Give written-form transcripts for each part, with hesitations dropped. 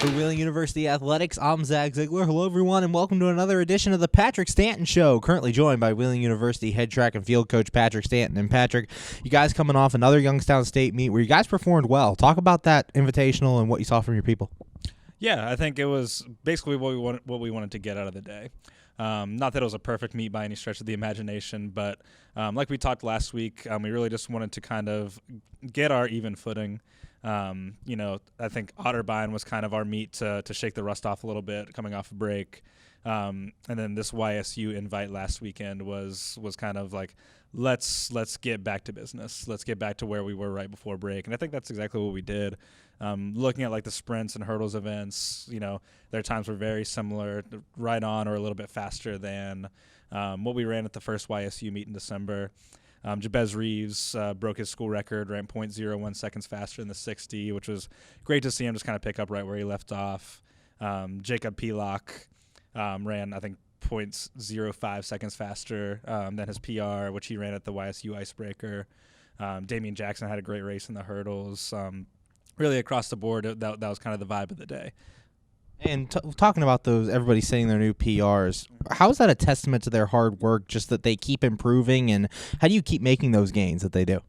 For Wheeling University Athletics, I'm Zach Ziegler. Hello, everyone, and welcome to another edition of the Patrick Stanton Show. Currently joined by Wheeling University head track and field coach Patrick Stanton. And Patrick, you guys coming off another Youngstown State meet where you guys performed well. Talk about that invitational and what you saw from your people. Yeah, I think it was basically what we wanted to get out of the day. Not that it was a perfect meet by any stretch of the imagination, but like we talked last week, we really just wanted to kind of get our even footing. I think Otterbein was kind of our meet to shake the rust off a little bit coming off a break. And then this YSU invite last weekend was kind of like, let's get back to business. Let's get back to where we were right before break. And I think that's exactly what we did. Looking at like the sprints and hurdles events, their times were very similar, right on or a little bit faster than what we ran at the first YSU meet in December. Jabez Reeves broke his school record, ran 0.01 seconds faster than the 60, which was great to see him just kind of pick up right where he left off. Jacob Pilock ran, I think, 0.05 seconds faster than his PR, which he ran at the YSU Icebreaker. Damian Jackson had a great race in the hurdles. Really across the board, that was kind of the vibe of the day. And talking about those, everybody saying their new PRs, how is that a testament to their hard work, just that they keep improving, and how do you keep making those gains that they do?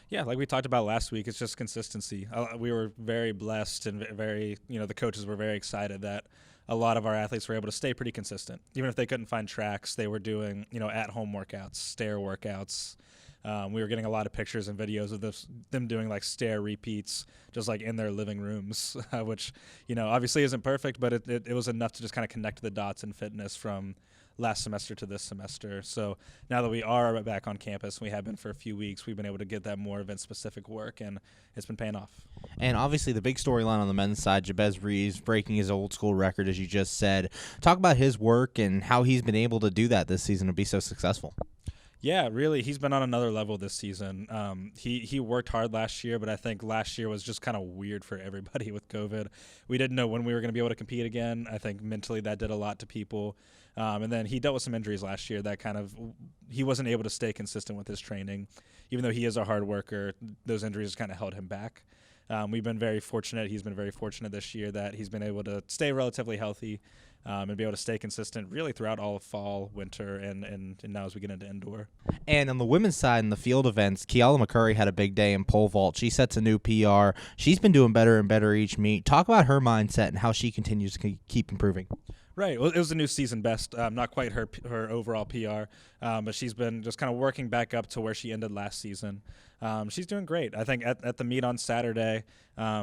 Yeah, like we talked about last week, it's just consistency. We were very blessed and very, the coaches were very excited that a lot of our athletes were able to stay pretty consistent. Even if they couldn't find tracks, they were doing, at-home workouts, stair workouts. We were getting a lot of pictures and videos of them doing like stair repeats just like in their living rooms, which, obviously isn't perfect, but it was enough to just kind of connect the dots in fitness from last semester to this semester. So now that we are back on campus, we have been for a few weeks, we've been able to get that more event-specific work, and it's been paying off. And obviously the big storyline on the men's side, Jabez Reeves breaking his old school record, as you just said. Talk about his work and how he's been able to do that this season and be so successful. Yeah, really, he's been on another level this season. He worked hard last year, but I think last year was just kind of weird for everybody with COVID. We didn't know when we were going to be able to compete again. I think mentally that did a lot to people. And then he dealt with some injuries last year that he wasn't able to stay consistent with his training. Even though he is a hard worker, those injuries kind of held him back. We've been very fortunate. He's been very fortunate this year that he's been able to stay relatively healthy and be able to stay consistent really throughout all of fall, winter, and now as we get into indoor. And on the women's side in the field events, Kiala McCurry had a big day in pole vault. She sets a new PR. She's been doing better and better each meet. Talk about her mindset and how she continues to keep improving. Right. Well, it was a new season best. Not quite her overall PR, but she's been just kind of working back up to where she ended last season. She's doing great. I think at the meet on Saturday,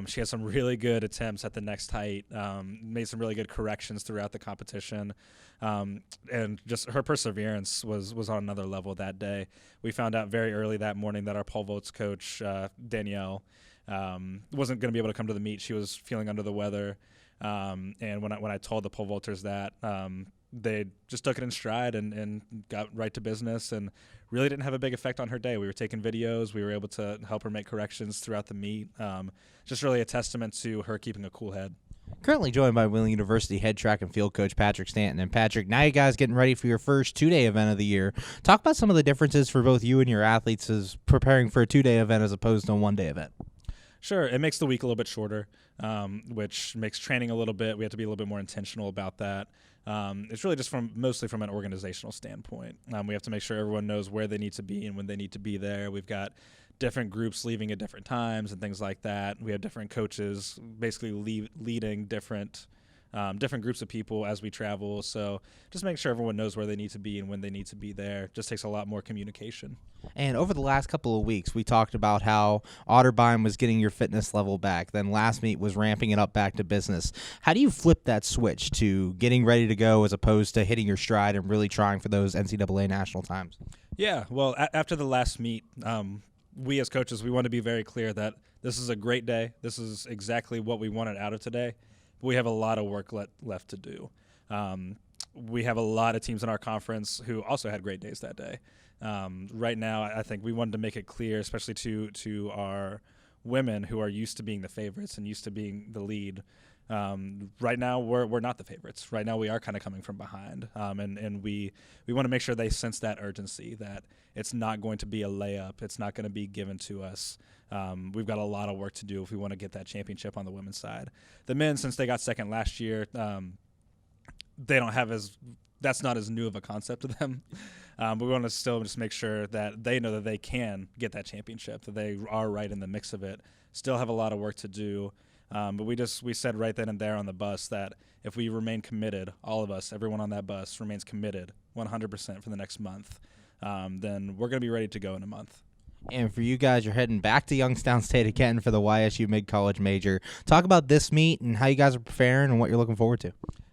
she had some really good attempts at the next height, made some really good corrections throughout the competition, and just her perseverance was on another level that day. We found out very early that morning that our pole vaults coach, Danielle, wasn't going to be able to come to the meet. She was feeling under the weather. And when I told the pole vaulters that, they just took it in stride and got right to business and really didn't have a big effect on her day. We were taking videos. We were able to help her make corrections throughout the meet. Just really a testament to her keeping a cool head. Currently joined by Wheeling University head track and field coach Patrick Stanton. And Patrick, now you guys getting ready for your first two-day event of the year. Talk about some of the differences for both you and your athletes as preparing for a two-day event as opposed to a one-day event. Sure. It makes the week a little bit shorter, which makes training a little bit. We have to be a little bit more intentional about that. It's really just mostly from an organizational standpoint. We have to make sure everyone knows where they need to be and when they need to be there. We've got different groups leaving at different times and things like that. We have different coaches basically leading different groups of people as we travel. So just make sure everyone knows where they need to be and when they need to be there. Just takes a lot more communication. And over the last couple of weeks, we talked about how Otterbein was getting your fitness level back. Then last meet was ramping it up back to business. How do you flip that switch to getting ready to go as opposed to hitting your stride and really trying for those NCAA national times? Yeah, well, after the last meet, we as coaches, we want to be very clear that this is a great day. This is exactly what we wanted out of today. We have a lot of work left to do. We have a lot of teams in our conference who also had great days that day. Right now, I think we wanted to make it clear, especially to our women who are used to being the favorites and used to being the lead, Right now, we're not the favorites. Right now, we are kind of coming from behind, and we want to make sure they sense that urgency, that it's not going to be a layup. It's not going to be given to us. We've got a lot of work to do if we want to get that championship on the women's side. The men, since they got second last year, they don't have that's not as new of a concept to them. But we want to still just make sure that they know that they can get that championship, that they are right in the mix of it. Still have a lot of work to do. But we said right then and there on the bus that if we remain committed, all of us, everyone on that bus remains committed 100% for the next month, then we're going to be ready to go in a month. And for you guys, you're heading back to Youngstown State again for the YSU Mid-College Major. Talk about this meet and how you guys are preparing and what you're looking forward to.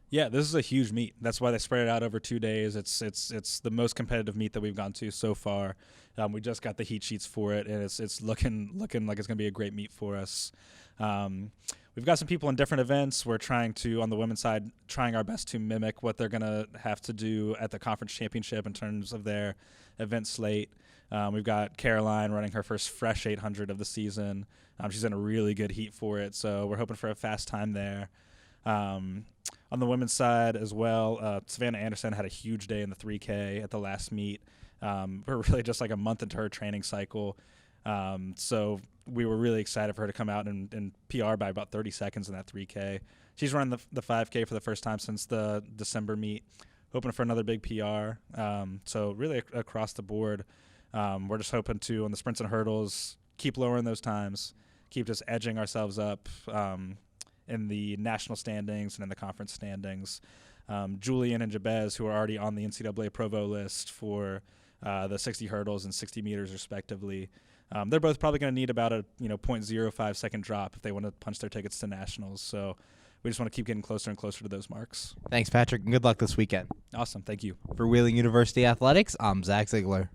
Yeah, this is a huge meet. That's why they spread it out over 2 days. It's the most competitive meet that we've gone to so far. We just got the heat sheets for it, and it's looking like it's going to be a great meet for us. We've got some people in different events. We're trying to, on the women's side, trying our best to mimic what they're going to have to do at the conference championship in terms of their event slate. We've got Caroline running her first fresh 800 of the season. She's in a really good heat for it, so we're hoping for a fast time there. On the women's side as well, Savannah Anderson had a huge day in the 3K at the last meet. We're really just like a month into her training cycle. So we were really excited for her to come out and PR by about 30 seconds in that 3K. She's run the 5K for the first time since the December meet, hoping for another big PR. So really across the board, we're just hoping to, on the sprints and hurdles, keep lowering those times, keep just edging ourselves up in the national standings and in the conference standings. Julian and Jabez, who are already on the NCAA Provo list for the 60 hurdles and 60 meters respectively, they're both probably going to need about a 0.05 second drop if they want to punch their tickets to nationals. So we just want to keep getting closer and closer to those marks. Thanks, Patrick, and good luck this weekend. Awesome. Thank you. For Wheeling University Athletics, I'm Zach Ziegler.